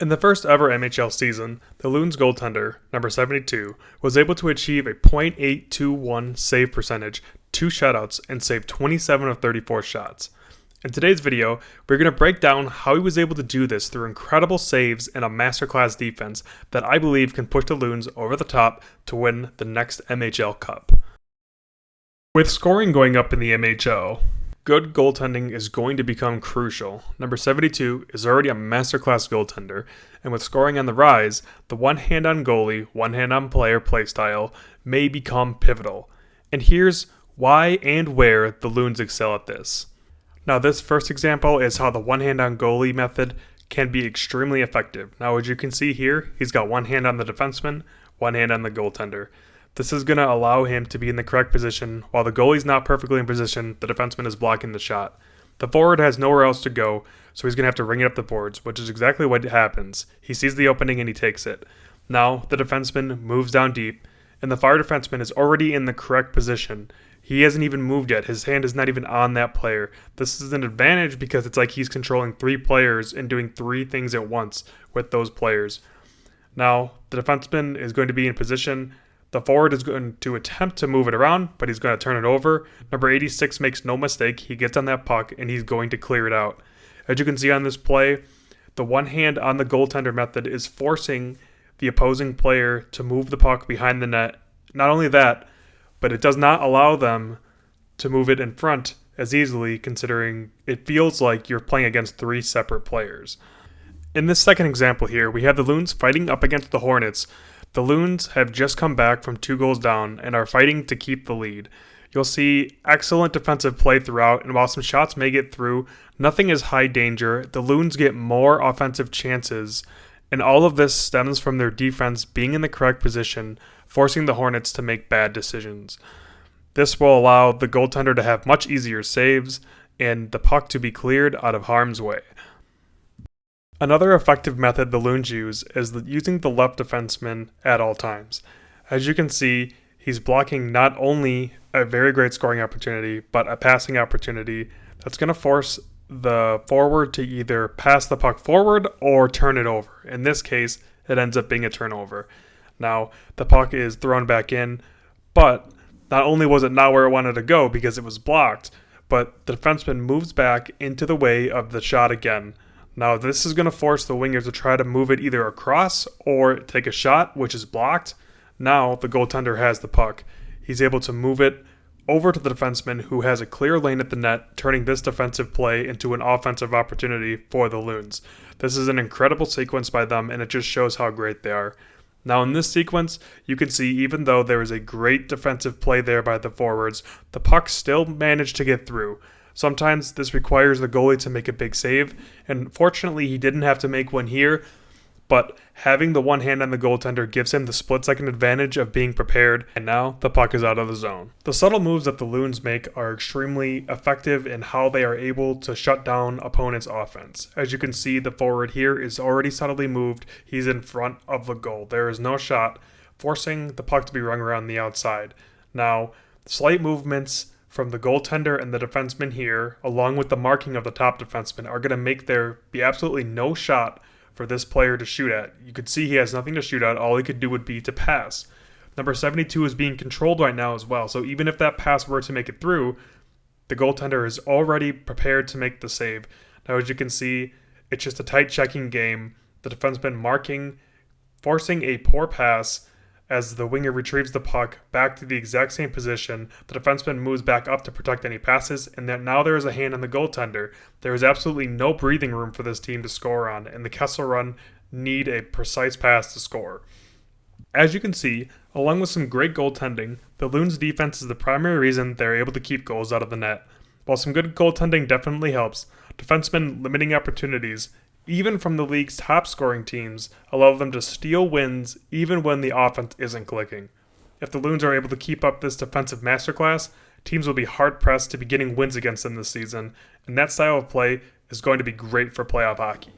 In the first ever MHL season, the Loons goaltender, number 72, was able to achieve a .821 save percentage, 2 shutouts, and save 27 of 34 shots. In today's video, we're going to break down how he was able to do this through incredible saves and a masterclass defense that I believe can push the Loons over the top to win the next MHL Cup. With scoring going up in the MHL, good goaltending is going to become crucial. Number 72 is already a masterclass goaltender, and with scoring on the rise, the one hand on goalie, one hand on player playstyle may become pivotal. And here's why and where the Loons excel at this. Now, this first example is how the one hand on goalie method can be extremely effective. Now, as you can see here, he's got one hand on the defenseman, one hand on the goaltender. This is going to allow him to be in the correct position. While the goalie's not perfectly in position, the defenseman is blocking the shot. The forward has nowhere else to go, so he's going to have to ring it up the boards, which is exactly what happens. He sees the opening and he takes it. Now, the defenseman moves down deep, and the far defenseman is already in the correct position. He hasn't even moved yet. His hand is not even on that player. This is an advantage because it's like he's controlling 3 players and doing 3 things at once with those players. Now, the defenseman is going to be in position. The forward is going to attempt to move it around, but he's going to turn it over. Number 86 makes no mistake. He gets on that puck, and he's going to clear it out. As you can see on this play, the one hand on the goaltender method is forcing the opposing player to move the puck behind the net. Not only that, but it does not allow them to move it in front as easily, considering it feels like you're playing against 3 separate players. In this second example here, we have the Loons fighting up against the Hornets. The Loons have just come back from 2 goals down and are fighting to keep the lead. You'll see excellent defensive play throughout, and while some shots may get through, nothing is high danger. The Loons get more offensive chances, and all of this stems from their defense being in the correct position, forcing the Hornets to make bad decisions. This will allow the goaltender to have much easier saves and the puck to be cleared out of harm's way. Another effective method the Loons use is using the left defenseman at all times. As you can see, he's blocking not only a very great scoring opportunity, but a passing opportunity that's going to force the forward to either pass the puck forward or turn it over. In this case, it ends up being a turnover. Now, the puck is thrown back in, but not only was it not where it wanted to go because it was blocked, but the defenseman moves back into the way of the shot again. Now, this is going to force the winger to try to move it either across or take a shot, which is blocked. Now, the goaltender has the puck. He's able to move it over to the defenseman, who has a clear lane at the net, turning this defensive play into an offensive opportunity for the Loons. This is an incredible sequence by them, and it just shows how great they are. Now, in this sequence, you can see even though there is a great defensive play there by the forwards, the puck still managed to get through. Sometimes this requires the goalie to make a big save, and fortunately he didn't have to make one here, but having the one hand on the goaltender gives him the split-second advantage of being prepared, and now the puck is out of the zone. The subtle moves that the Loons make are extremely effective in how they are able to shut down opponents' offense. As you can see, the forward here is already subtly moved. He's in front of the goal. There is no shot, forcing the puck to be rung around the outside. Now, slight movements from the goaltender and the defenseman here, along with the marking of the top defenseman, are going to make there be absolutely no shot for this player to shoot at. You could see he has nothing to shoot at. All he could do would be to pass. Number 72 is being controlled right now as well, so even if that pass were to make it through, the goaltender is already prepared to make the save. Now, as you can see, it's just a tight checking game. The defenseman marking, forcing a poor pass. As the winger retrieves the puck back to the exact same position, the defenseman moves back up to protect any passes, and then now there is a hand on the goaltender. There is absolutely no breathing room for this team to score on, and the Kessel Run need a precise pass to score. As you can see, along with some great goaltending, the Loons' defense is the primary reason they're able to keep goals out of the net. While some good goaltending definitely helps, defensemen limiting opportunities, even from the league's top scoring teams, allow them to steal wins even when the offense isn't clicking. If the Loons are able to keep up this defensive masterclass, teams will be hard-pressed to be getting wins against them this season, and that style of play is going to be great for playoff hockey.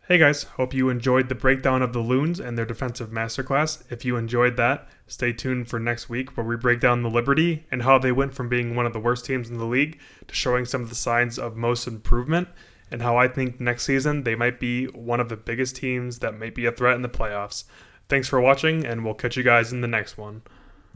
Hey guys, hope you enjoyed the breakdown of the Loons and their defensive masterclass. If you enjoyed that, stay tuned for next week where we break down the Liberty and how they went from being one of the worst teams in the league to showing some of the signs of most improvement. and how I think next season they might be one of the biggest teams that might be a threat in the playoffs. Thanks for watching, and we'll catch you guys in the next one.